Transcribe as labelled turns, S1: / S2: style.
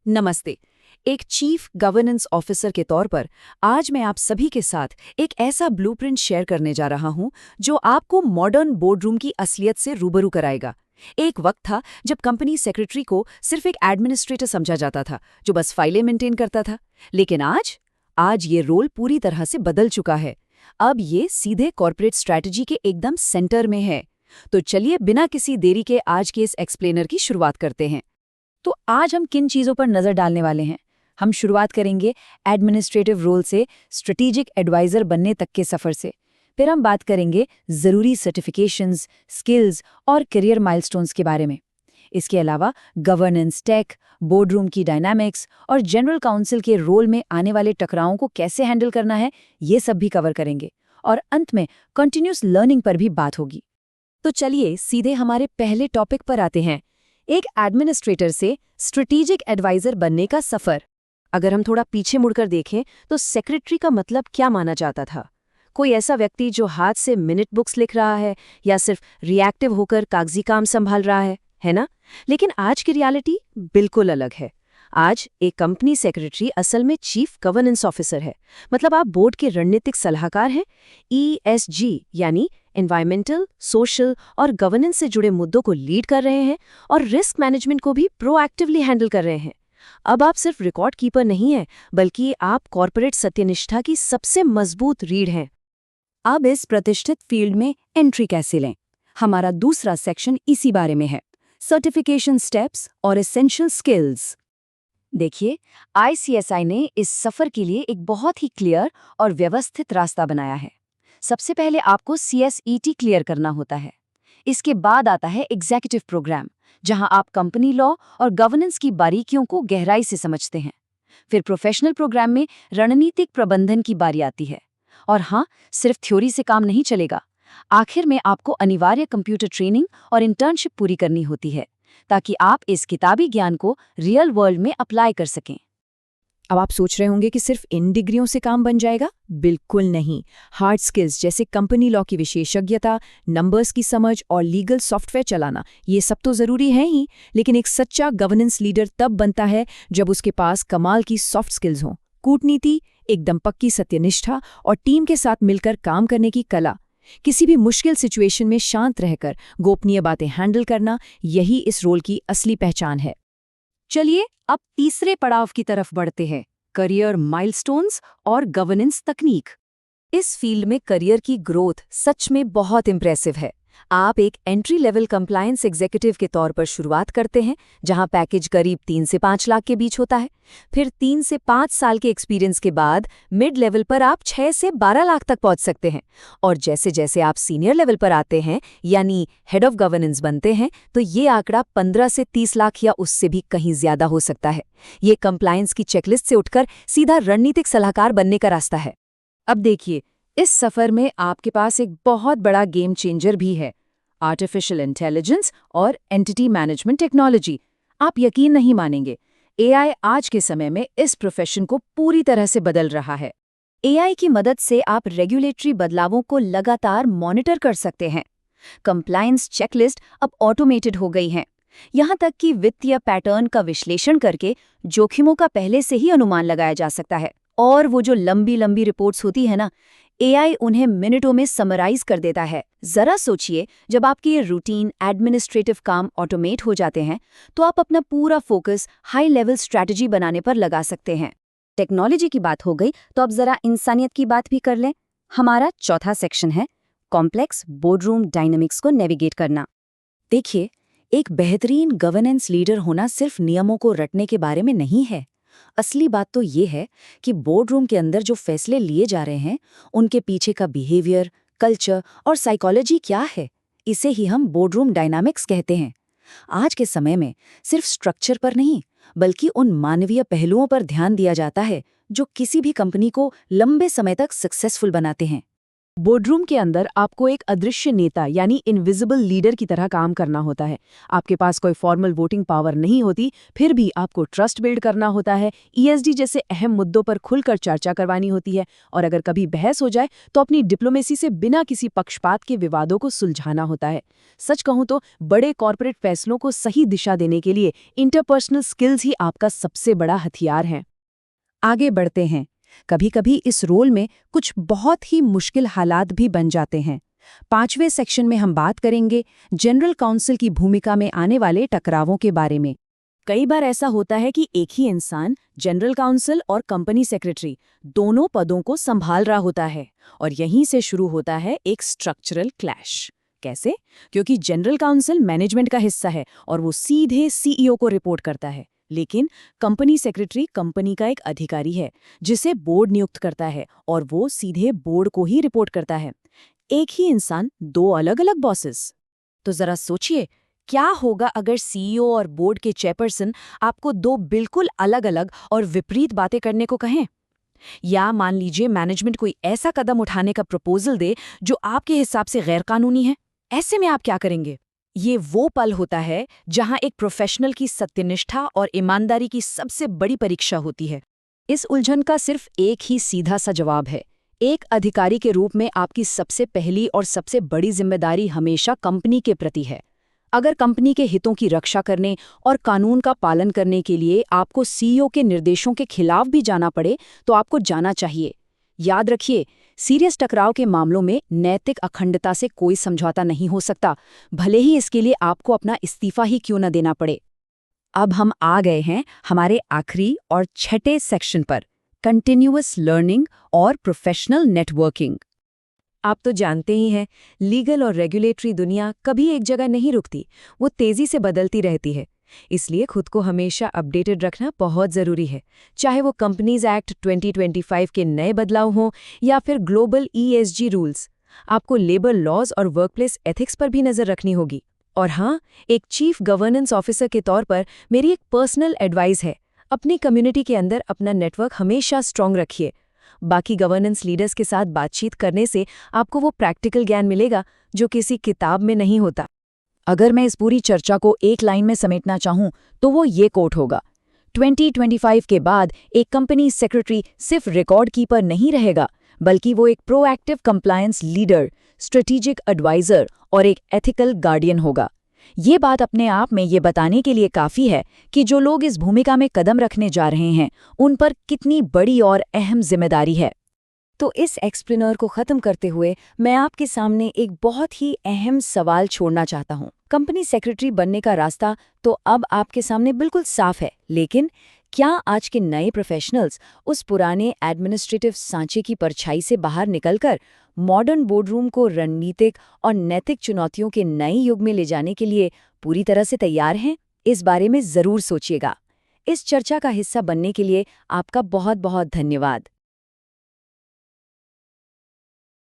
S1: नमस्ते। एक chief governance officer के तौर पर आज मैं आप सभी के साथ एक ऐसा ब्लूप्रिंट शेयर करने जा रहा हूं जो आपको मॉडर्न बोर्डरूम की असलियत से रूबरू कराएगा। एक वक्त था जब कंपनी सेक्रेटरी को सिर्फ एक एडमिनिस्ट्रेटर समझा जाता था जो बस फाइलें मेंटेन करता था, लेकिन आज ये रोल पूरी तरह से बदल चुका है। अब ये सीधे कॉर्पोरेट स्ट्रैटेजी के एकदम सेंटर में है। तो चलिए बिना किसी देरी के आज के इस एक्सप्लेनर की शुरुआत करते हैं। तो आज हम किन चीज़ों पर नज़र डालने वाले हैं? हम शुरुआत करेंगे एडमिनिस्ट्रेटिव रोल से स्ट्रेटेजिक एडवाइज़र बनने तक के सफ़र से। फिर हम बात करेंगे ज़रूरी सर्टिफिकेशंस, स्किल्स और करियर माइलस्टोन्स के बारे में। इसके अलावा गवर्नेंस, टेक, बोर्डरूम की डायनामिक्स और जनरल काउंसिल के रोल में आने वाले टकरावों को कैसे हैंडल करना है, ये सब भी कवर करेंगे। और अंत में कंटिन्यूस लर्निंग पर भी बात होगी। तो चलिए सीधे हमारे पहले टॉपिक पर आते हैं, एक एडमिनिस्ट्रेटर से स्ट्रेटेजिक एडवाइजर बनने का सफर। अगर हम थोड़ा पीछे मुड़कर देखें तो सेक्रेटरी का मतलब क्या माना जाता था? कोई ऐसा व्यक्ति जो हाथ से मिनट बुक्स लिख रहा है या सिर्फ रिएक्टिव होकर कागजी काम संभाल रहा है ना? लेकिन आज की रियलिटी बिल्कुल अलग है। आज एक कंपनी सेक्रेटरी असल में चीफ गवर्नेंस ऑफिसर है। मतलब आप बोर्ड के रणनीतिक सलाहकार हैं। ESG यानी एनवायरमेंटल, सोशल और गवर्नेंस से जुड़े मुद्दों को लीड कर रहे हैं और रिस्क मैनेजमेंट को भी प्रोएक्टिवली हैंडल कर रहे हैं। अब आप सिर्फ रिकॉर्ड कीपर नहीं हैं, बल्कि आप कॉर्पोरेट सत्यनिष्ठा की सबसे मजबूत रीढ़ हैं। अब इस प्रतिष्ठित फील्ड में एंट्री कैसे लें? हमारा दूसरा सेक्शन इसी बारे में है, सर्टिफिकेशन स्टेप्स और एसेंशियल स्किल्स। देखिए, ICSI ने इस सफर के लिए एक बहुत ही क्लियर और व्यवस्थित रास्ता बनाया है। सबसे पहले आपको CSET क्लियर करना होता है। इसके बाद आता है एग्जीक्यूटिव प्रोग्राम, जहां आप कंपनी लॉ और गवर्नेंस की बारीकियों को गहराई से समझते हैं। फिर प्रोफेशनल प्रोग्राम में रणनीतिक प्रबंधन की बारी आती है। और हाँ, सिर्फ थ्योरी से काम नहीं चलेगा। आखिर में आपको अनिवार्य कंप्यूटर ट्रेनिंग और इंटर्नशिप पूरी करनी होती है, ताकि आप इस किताबी ज्ञान को रियल वर्ल्ड में अप्लाई कर सकें। अब आप सोच रहे होंगे कि सिर्फ इन डिग्रियों से काम बन जाएगा? बिल्कुल नहीं। हार्ड स्किल्स जैसे कंपनी लॉ की विशेषज्ञता, नंबर्स की समझ और लीगल सॉफ्टवेयर चलाना, ये सब तो जरूरी है ही, लेकिन एक सच्चा गवर्नेंस लीडर तब बनता है जब उसके पास कमाल की सॉफ्ट स्किल्स हों। कूटनीति, एकदम पक्की सत्यनिष्ठा और टीम के साथ मिलकर काम करने की कला। किसी भी मुश्किल सिचुएशन में शांत रहकर गोपनीय बातें हैंडल करना, यही इस रोल की असली पहचान है। चलिए अब तीसरे पड़ाव की तरफ बढ़ते हैं, करियर माइलस्टोन्स और गवर्नेंस तकनीक। इस फील्ड में करियर की ग्रोथ सच में बहुत इंप्रेसिव है। आप एक एंट्री लेवल कंप्लायंस एग्जीक्यूटिव के तौर पर शुरुआत करते हैं, जहां पैकेज करीब 3 से 5 लाख के बीच होता है। फिर 3 से 5 साल के एक्सपीरियंस के बाद मिड लेवल पर आप 6 से 12 लाख तक पहुंच सकते हैं। और जैसे जैसे आप सीनियर लेवल पर आते हैं, यानी हेड ऑफ गवर्नेंस बनते हैं, तो ये आंकड़ा 15 से 30 लाख या उससे भी कहीं ज्यादा हो सकता है। ये कंप्लायंस की चेकलिस्ट से उठकर सीधा रणनीतिक सलाहकार बनने का रास्ता है। अब देखिए, इस सफर में आपके पास एक बहुत बड़ा गेम चेंजर भी है, आर्टिफिशियल इंटेलिजेंस और एंटिटी मैनेजमेंट टेक्नोलॉजी। आप यकीन नहीं मानेंगे, AI आज के समय में इस प्रोफेशन को पूरी तरह से बदल रहा है। AI की मदद से आप रेगुलेटरी बदलावों को लगातार मॉनिटर कर सकते हैं। कंप्लायंस चेकलिस्ट अब ऑटोमेटेड हो गई हैं। यहाँ तक कि वित्तीय पैटर्न का विश्लेषण करके जोखिमों का पहले से ही अनुमान लगाया जा सकता है। और वो जो लंबी लंबी रिपोर्ट्स होती है ना, AI उन्हें मिनटों में समराइज कर देता है। जरा सोचिए, जब आपके ये रूटीन एडमिनिस्ट्रेटिव काम ऑटोमेट हो जाते हैं, तो आप अपना पूरा फोकस हाई लेवल स्ट्रैटेजी बनाने पर लगा सकते हैं। टेक्नोलॉजी की बात हो गई, तो अब जरा इंसानियत की बात भी कर लें। हमारा चौथा सेक्शन है कॉम्प्लेक्स बोर्डरूम डायनामिक्स को नेविगेट करना। देखिए, एक बेहतरीन गवर्नेंस लीडर होना सिर्फ नियमों को रटने के बारे में नहीं है। असली बात तो ये है कि बोर्डरूम के अंदर जो फैसले लिए जा रहे हैं, उनके पीछे का बिहेवियर, कल्चर और साइकोलॉजी क्या है, इसे ही हम बोर्डरूम डायनामिक्स कहते हैं। आज के समय में सिर्फ स्ट्रक्चर पर नहीं, बल्कि उन मानवीय पहलुओं पर ध्यान दिया जाता है जो किसी भी कंपनी को लंबे समय तक सक्सेसफुल बनाते हैं। बोर्डरूम के अंदर आपको एक अदृश्य नेता यानी इनविजिबल लीडर की तरह काम करना होता है। आपके पास कोई फॉर्मल वोटिंग पावर नहीं होती, फिर भी आपको ट्रस्ट बिल्ड करना होता है, ईएसडी जैसे अहम मुद्दों पर खुलकर चर्चा करवानी होती है, और अगर कभी बहस हो जाए तो अपनी डिप्लोमेसी से बिना किसी पक्षपात के विवादों को सुलझाना होता है। सच कहूं तो बड़े कॉर्पोरेट फैसलों को सही दिशा देने के लिए इंटरपर्सनल स्किल्स ही आपका सबसे बड़ा हथियार हैं। आगे बढ़ते हैं। कभी कभी इस रोल में कुछ बहुत ही मुश्किल हालात भी बन जाते हैं। 5वें सेक्शन में हम बात करेंगे जनरल काउंसिल की भूमिका में आने वाले टकरावों के बारे में। कई बार ऐसा होता है कि एक ही इंसान जनरल काउंसिल और कंपनी सेक्रेटरी दोनों पदों को संभाल रहा होता है, और यहीं से शुरू होता है एक स्ट्रक्चरल क्लैश। कैसे? क्योंकि जनरल काउंसिल मैनेजमेंट का हिस्सा है और वो सीधे सीईओ को रिपोर्ट करता है, लेकिन कंपनी सेक्रेटरी कंपनी का एक अधिकारी है जिसे बोर्ड नियुक्त करता है, और वो सीधे बोर्ड को ही रिपोर्ट करता है। एक ही इंसान, दो अलग अलग बॉसेस। तो जरा सोचिए, क्या होगा अगर सीईओ और बोर्ड के चेयरपर्सन आपको दो बिल्कुल अलग अलग और विपरीत बातें करने को कहें? या मान लीजिए मैनेजमेंट कोई ऐसा कदम उठाने का प्रपोजल दे जो आपके हिसाब से गैरकानूनी है। ऐसे में आप क्या करेंगे? ये वो पल होता है जहां एक प्रोफेशनल की सत्यनिष्ठा और ईमानदारी की सबसे बड़ी परीक्षा होती है। इस उलझन का सिर्फ एक ही सीधा सा जवाब है। एक अधिकारी के रूप में आपकी सबसे पहली और सबसे बड़ी जिम्मेदारी हमेशा कंपनी के प्रति है। अगर कंपनी के हितों की रक्षा करने और कानून का पालन करने के लिए आपको सीईओ के निर्देशों के खिलाफ भी जाना पड़े, तो आपको जाना चाहिए। याद रखिए, सीरियस टकराव के मामलों में नैतिक अखंडता से कोई समझौता नहीं हो सकता, भले ही इसके लिए आपको अपना इस्तीफा ही क्यों न देना पड़े। अब हम आ गए हैं हमारे आखिरी और छठे सेक्शन पर, कंटिन्यूअस लर्निंग और प्रोफेशनल नेटवर्किंग। आप तो जानते ही हैं, लीगल और रेगुलेटरी दुनिया कभी एक जगह नहीं रुकती, वो तेजी से बदलती रहती है। इसलिए खुद को हमेशा अपडेटेड रखना बहुत ज़रूरी है, चाहे वो कंपनीज एक्ट 2025 के नए बदलाव हों या फिर ग्लोबल ईएसजी रूल्स। आपको लेबर लॉज और वर्कप्लेस एथिक्स पर भी नज़र रखनी होगी। और हाँ, एक चीफ गवर्नेंस ऑफिसर के तौर पर मेरी एक पर्सनल एडवाइस है, अपनी कम्युनिटी के अंदर अपना नेटवर्क हमेशा स्ट्रॉन्ग रखिए। बाकी गवर्नेंस लीडर्स के साथ बातचीत करने से आपको वो प्रैक्टिकल ज्ञान मिलेगा जो किसी किताब में नहीं होता। अगर मैं इस पूरी चर्चा को एक लाइन में समेटना चाहूं तो वो ये कोट होगा, 2025 के बाद एक कंपनी सेक्रेटरी सिर्फ रिकॉर्ड कीपर नहीं रहेगा, बल्कि वो एक proactive compliance leader, strategic adviser और एक एथिकल गार्डियन होगा। ये बात अपने आप में ये बताने के लिए काफ़ी है कि जो लोग इस भूमिका में कदम रखने जा रहे हैं, उन पर कितनी बड़ी और अहम जिम्मेदारी है। तो इस एक्सप्लेनर को ख़त्म करते हुए मैं आपके सामने एक बहुत ही अहम सवाल छोड़ना चाहता हूँ। कंपनी सेक्रेटरी बनने का रास्ता तो अब आपके सामने बिल्कुल साफ है, लेकिन क्या आज के नए प्रोफेशनल्स उस पुराने एडमिनिस्ट्रेटिव सांचे की परछाई से बाहर निकलकर मॉडर्न बोर्डरूम को रणनीतिक और नैतिक चुनौतियों के नए युग में ले जाने के लिए पूरी तरह से तैयार हैं? इस बारे में ज़रूर सोचिएगा। इस चर्चा का हिस्सा बनने के लिए आपका बहुत बहुत धन्यवाद।